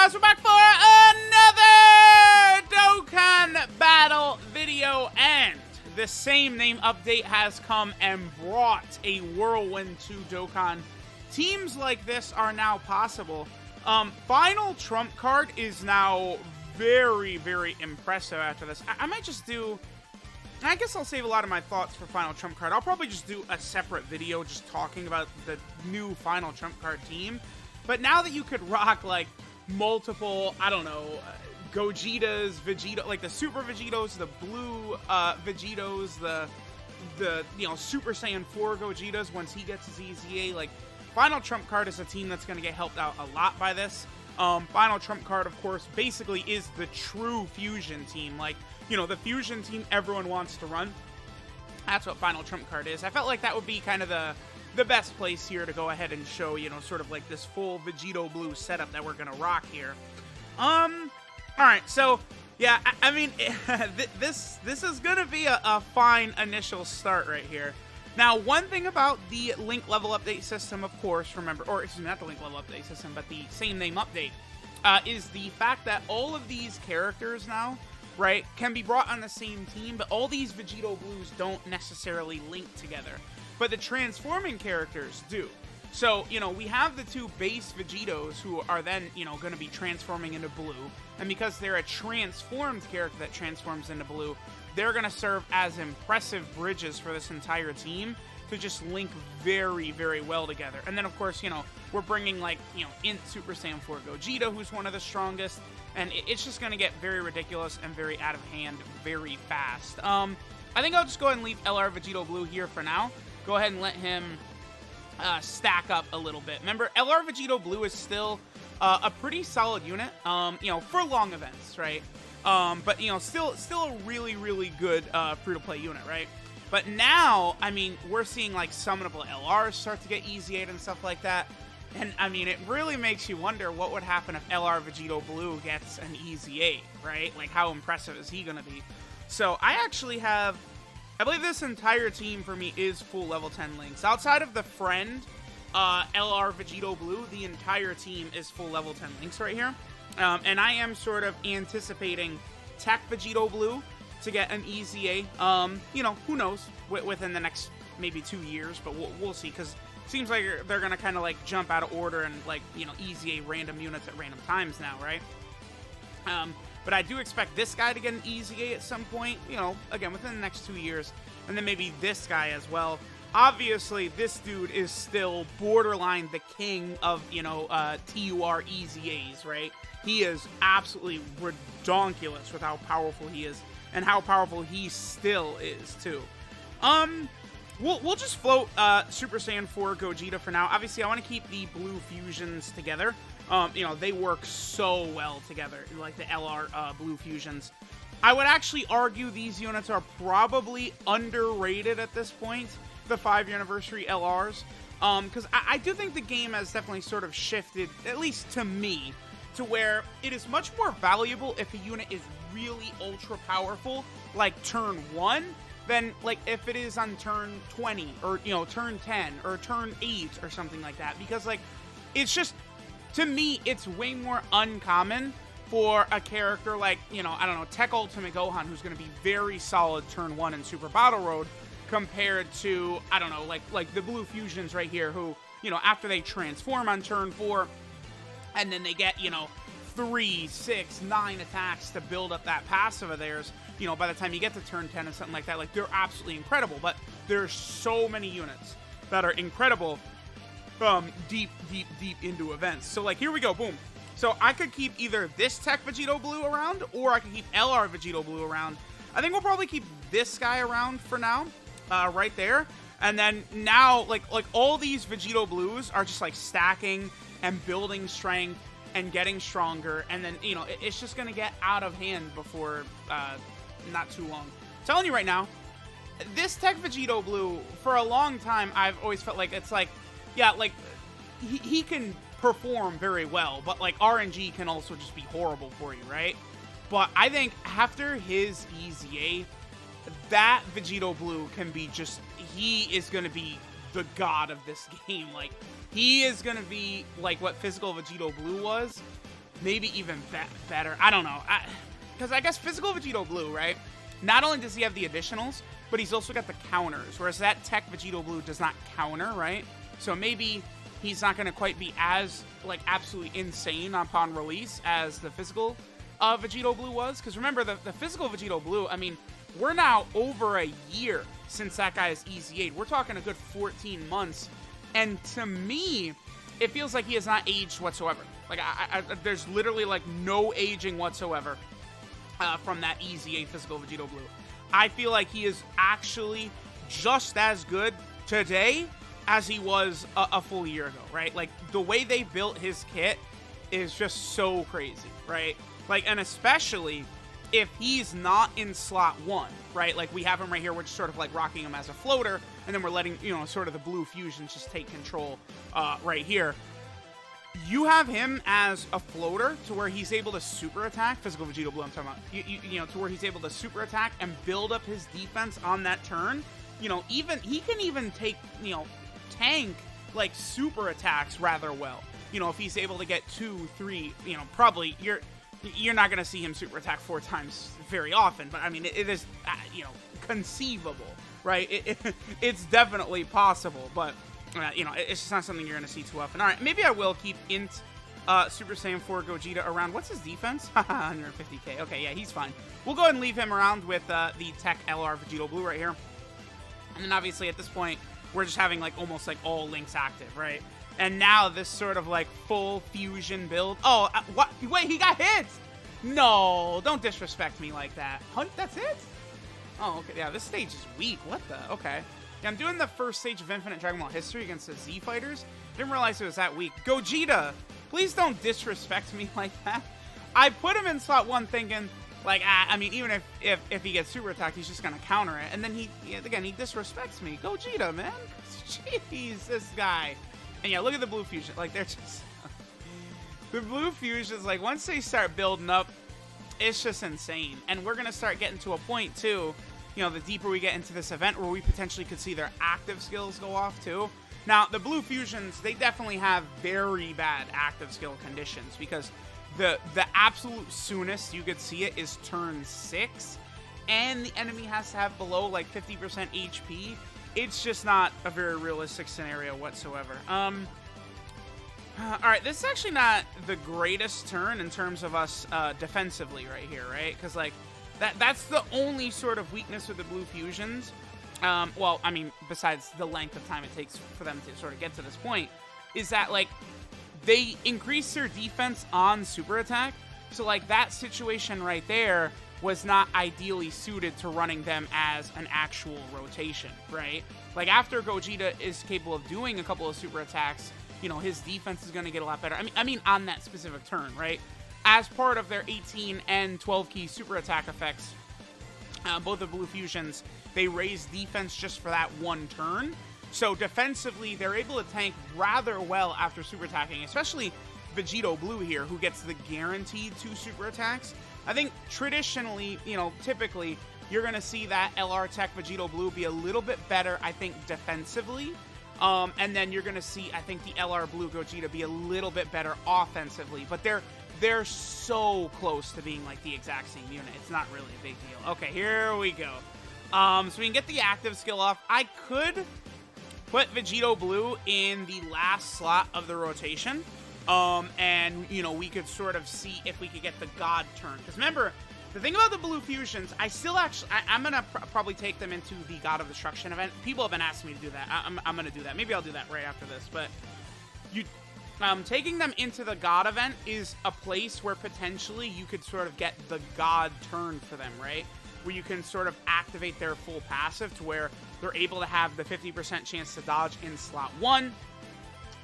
guys, we're back for another Dokkan battle video, and the same name update has come and brought a whirlwind to Dokkan. Teams like this are now possible. Final Trump card is now very, very impressive after this. I might just do... I guess I'll save a lot of my thoughts for Final Trump card. I'll probably just do a separate video just talking about the new Final Trump card team. But now that you could rock, like, multiple, I don't know, Gogetas, Vegito, like the Super Vegitos, the Blue Vegitos, the you know, Super Saiyan 4 Gogetas once he gets his EZA, like, Final Trump card is a team that's going to get helped out a lot by this. Final Trump card, of course, basically is the true fusion team. Like, you know, the fusion team everyone wants to run. That's what Final Trump card is. I felt like that would be kind of the best place here to go ahead and show, you know, sort of like this full Vegito Blue setup that we're going to rock here. Alright, so, yeah, I mean, this is going to be a fine initial start right here. Now, one thing about the link level update system, of course, remember, or excuse me, not the link level update system, but the same name update, is the fact that all of these characters now, right, can be brought on the same team, but all these Vegito Blues don't necessarily link together. But the transforming characters do. So, you know, we have the two base Vegitos who are then, you know, going to be transforming into blue. And because they're a transformed character that transforms into blue, they're going to serve as impressive bridges for this entire team to just link very, very well together. And then, of course, you know, we're bringing, like, you know, in Super Saiyan 4 Gogeta, who's one of the strongest. And it's just going to get very ridiculous and very out of hand very fast. I think I'll just go ahead and leave LR Vegito Blue here for now. Go ahead and let him stack up a little bit. Remember, LR Vegito Blue is still a pretty solid unit, you know, for long events, right? But, you know, still a really, really good free-to-play unit, right? But now, I mean, we're seeing, like, summonable LRs start to get EZA'd and stuff like that. And, I mean, it really makes you wonder what would happen if LR Vegito Blue gets an EZA, right? Like, how impressive is he going to be? So, I actually have... I believe this entire team for me is full level 10 links. Outside of the friend, LR Vegito Blue, the entire team is full level 10 links right here. And I am sort of anticipating Tech Vegito Blue to get an EZA. You know, who knows, within the next maybe 2 years, but we'll see, because it seems like they're going to kind of like jump out of order and, like, you know, EZA random units at random times now, right? But I do expect this guy to get an EZA at some point, you know, again, within the next 2 years. And then maybe this guy as well. Obviously, this dude is still borderline the king of, you know, TUR EZAs, right? He is absolutely redonkulous with how powerful he is. And how powerful he still is, too. We'll just float Super Saiyan 4 Gogeta for now. Obviously, I want to keep the blue fusions together. You know, they work so well together, like the LR blue fusions. I would actually argue these units are probably underrated at this point, the 5-year anniversary LRs. Because I do think the game has definitely sort of shifted, at least to me, to where it is much more valuable if a unit is really ultra powerful, like turn 1, than like if it is on turn 20, or, you know, turn 10, or turn 8, or something like that. Because, like, it's just... To me, it's way more uncommon for a character like, you know, I don't know, Tech Ultimate Gohan, who's going to be very solid turn 1 in Super Battle Road, compared to, I don't know, like the Blue Fusions right here, who, you know, after they transform on turn 4, and then they get, you know, 3, 6, 9 attacks to build up that passive of theirs, you know, by the time you get to turn 10 or something like that, like, they're absolutely incredible. But there's so many units that are incredible deep into events. So, like, here we go, boom. So I could keep either this Tech Vegito Blue around, or I could keep LR Vegito Blue around. I think we'll probably keep this guy around for now, right there. And then now, like all these Vegito Blues are just, like, stacking and building strength and getting stronger. And then, you know, it's just going to get out of hand before not too long. I'm telling you right now, this Tech Vegito Blue, for a long time, I've always felt like it's like, yeah, like, he can perform very well, but, like, RNG can also just be horrible for you, right? But I think after his EZA, that Vegito Blue can be just, he is going to be the god of this game. Like, he is going to be, like, what Physical Vegito Blue was, maybe even better. I don't know. Because I guess Physical Vegito Blue, right? Not only does he have the additionals, but he's also got the counters, whereas that Tech Vegito Blue does not counter, right? So maybe he's not going to quite be as, like, absolutely insane upon release as the Physical Vegito Blue was. Because remember, the Physical Vegito Blue, I mean, we're now over a year since that guy is EZ8. We're talking a good 14 months. And to me, it feels like he has not aged whatsoever. Like, there's literally, like, no aging whatsoever from that EZ8 Physical Vegito Blue. I feel like he is actually just as good today as he was a full year ago, right? Like, the way they built his kit is just so crazy, right? Like, and especially if he's not in slot 1, right? Like, we have him right here, we're just sort of, like, rocking him as a floater, and then we're letting, you know, sort of the blue fusions just take control right here. You have him as a floater to where he's able to super attack, Physical Vegito Blue I'm talking about, you know, to where he's able to super attack and build up his defense on that turn. You know, even, he can even take, you know, tank, like, super attacks rather well. You know, if he's able to get 2, 3, you know, probably, you're not going to see him super attack 4 times very often, but I mean, it is, you know, conceivable, right? It's definitely possible, but you know, it's just not something you're going to see too often. All right, maybe I will keep Int Super Saiyan 4 Gogeta around. What's his defense? 150k. Okay, yeah, he's fine. We'll go ahead and leave him around with the Tech LR Vegito Blue right here. And then obviously at this point, we're just having like almost like all links active, right? And now this sort of like full fusion build. Oh, what? Wait, he got hit! No, don't disrespect me like that. Hunt, that's it? Oh, okay. Yeah, this stage is weak. What the? Okay. Yeah, I'm doing the first stage of Infinite Dragon Ball history against the Z fighters. Didn't realize it was that weak. Gogeta, please don't disrespect me like that. I put him in slot 1 thinking, like, I mean, even if he gets super attacked, he's just going to counter it. And then he disrespects me. Gogeta, man. Jeez, this guy. And yeah, look at the blue fusion. Like, they're just... the blue fusions, like, once they start building up, it's just insane. And we're going to start getting to a point, too, you know, the deeper we get into this event, where we potentially could see their active skills go off, too. Now, the blue fusions, they definitely have very bad active skill conditions, because the absolute soonest you could see it is turn 6, and the enemy has to have below, like, 50% HP. It's just not a very realistic scenario whatsoever. Alright, this is actually not the greatest turn in terms of us defensively right here, right? Because, like, that's the only sort of weakness with the blue fusions. Well, I mean, besides the length of time it takes for them to sort of get to this point, is that, like, they increase their defense on super attack. So, like, that situation right there was not ideally suited to running them as an actual rotation, right? Like, after Gogeta is capable of doing a couple of super attacks, you know, his defense is going to get a lot better. I mean, on that specific turn, right? As part of their 18 and 12 key super attack effects, both the blue fusions, they raise defense just for that one turn. So defensively, they're able to tank rather well after super attacking, especially Vegito Blue here, who gets the guaranteed 2 super attacks. I think traditionally, you know, typically, you're going to see that LR Tech Vegito Blue be a little bit better, I think, defensively. And then you're going to see, I think, the LR Blue Gogeta be a little bit better offensively. But they're so close to being, like, the exact same unit. It's not really a big deal. Okay, here we go. So we can get the active skill off. I could put Vegito Blue in the last slot of the rotation. And, you know, we could sort of see if we could get the God turn. Because remember, the thing about the blue fusions, I'm going to probably take them into the God of Destruction event. People have been asking me to do that. I'm going to do that. Maybe I'll do that right after this. But taking them into the God event is a place where potentially you could sort of get the God turn for them, right? Where you can sort of activate their full passive to where they're able to have the 50% chance to dodge in slot 1.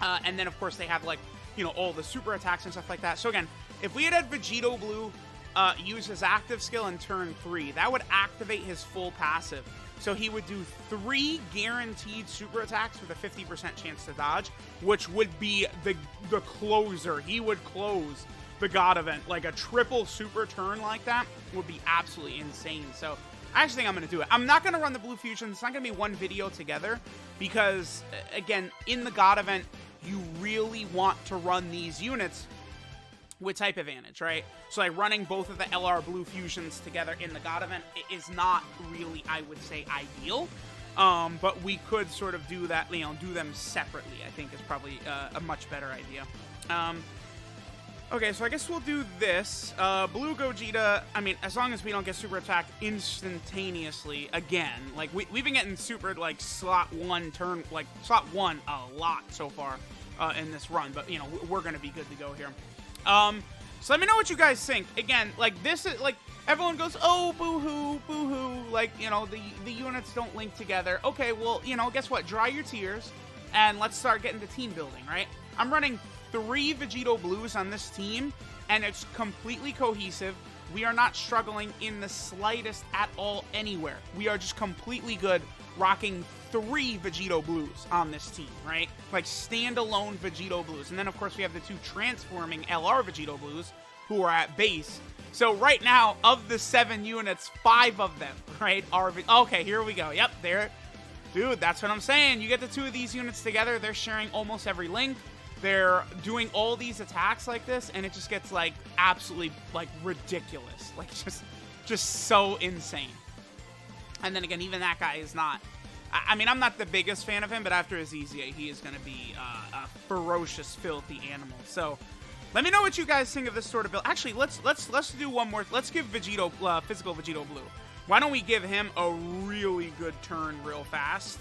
And then, of course, they have, like, you know, all the super attacks and stuff like that. So, again, if we had Vegito Blue use his active skill in turn 3, that would activate his full passive. So he would do 3 guaranteed super attacks with a 50% chance to dodge, which would be the closer. He would close the God event. Like, a triple super turn like that would be absolutely insane. So I actually think I'm going to do it. I'm not going to run the blue fusions. It's not going to be one video together because, again, in the God event, you really want to run these units with type advantage, right? So like running both of the LR blue fusions together in the God event is not really, I would say, ideal. But we could sort of do that, you know, do them separately, I think is probably a much better idea. Okay, so I guess we'll do this. Blue Gogeta, I mean, as long as we don't get super attacked instantaneously again. Like, we've been getting super, like, slot 1 a lot so far in this run. But, you know, we're going to be good to go here. So let me know what you guys think. Again, like, this is, like, everyone goes, oh, boo-hoo, boo-hoo. Like, you know, the units don't link together. Okay, well, you know, guess what? Dry your tears, and let's start getting to team building, right? I'm running 3 Vegito Blues on this team, and it's completely cohesive. We are not struggling in the slightest at all anywhere. We are just completely good rocking 3 Vegito Blues on this team, right? Like standalone Vegito Blues. And then, of course, we have the 2 transforming LR Vegito Blues who are at base. So right now, of the 7 units, 5 of them, right, are... Okay, here we go. Yep, there. Dude, that's what I'm saying. You get the 2 of these units together, they're sharing almost every link. They're doing all these attacks like this, and it just gets, like, absolutely, like, ridiculous. Like, just so insane. And then again, even that guy is not... I mean, I'm not the biggest fan of him, but after his EZA, he is going to be a ferocious, filthy animal. So, let me know what you guys think of this sort of build. Actually, let's do one more. Let's give Vegito, physical Vegito Blue. Why don't we give him a really good turn real fast,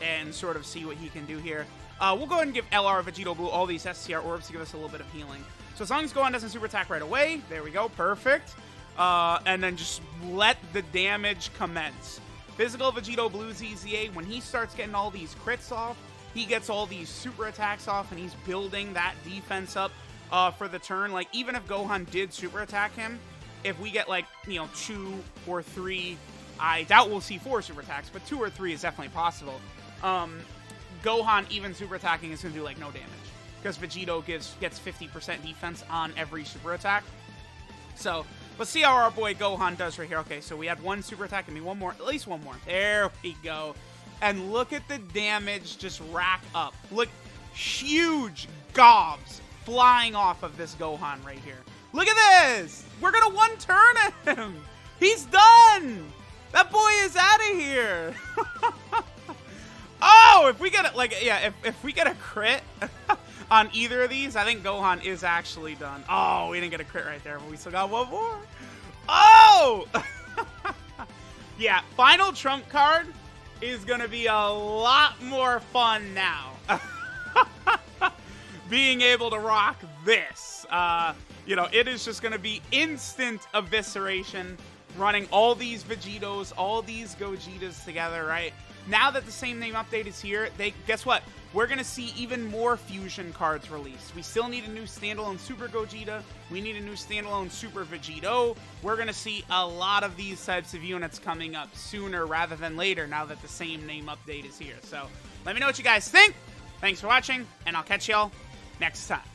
and sort of see what he can do here. We'll go ahead and give LR Vegito Blue all these STR orbs to give us a little bit of healing. So as long as Gohan doesn't super attack right away, there we go, perfect. And then just let the damage commence. Physical Vegito Blue's EZA, when he starts getting all these crits off, he gets all these super attacks off, and he's building that defense up for the turn. Like, even if Gohan did super attack him, if we get, like, you know, 2 or 3, I doubt we'll see 4 super attacks, but 2 or 3 is definitely possible. Gohan even super attacking is going to do, like, no damage. Because Vegito gets 50% defense on every super attack. So, let's see how our boy Gohan does right here. Okay, so we had 1 super attack. Give me one more. At least 1 more. There we go. And look at the damage just rack up. Look, huge gobs flying off of this Gohan right here. Look at this! We're going to 1-turn him! He's done! That boy is out of here! Oh, if we get like, yeah, if we get a crit on either of these, I think Gohan is actually done. Oh, we didn't get a crit right there, but we still got 1 more. Oh! Yeah, final trump card is going to be a lot more fun now. Being able to rock this. You know, it is just going to be instant evisceration, running all these Vegitos, all these Gogetas together, right? Now that the same name update is here, guess what? We're going to see even more fusion cards released. We still need a new standalone Super Gogeta. We need a new standalone Super Vegito. We're going to see a lot of these types of units coming up sooner rather than later now that the same name update is here. So let me know what you guys think. Thanks for watching, and I'll catch y'all next time.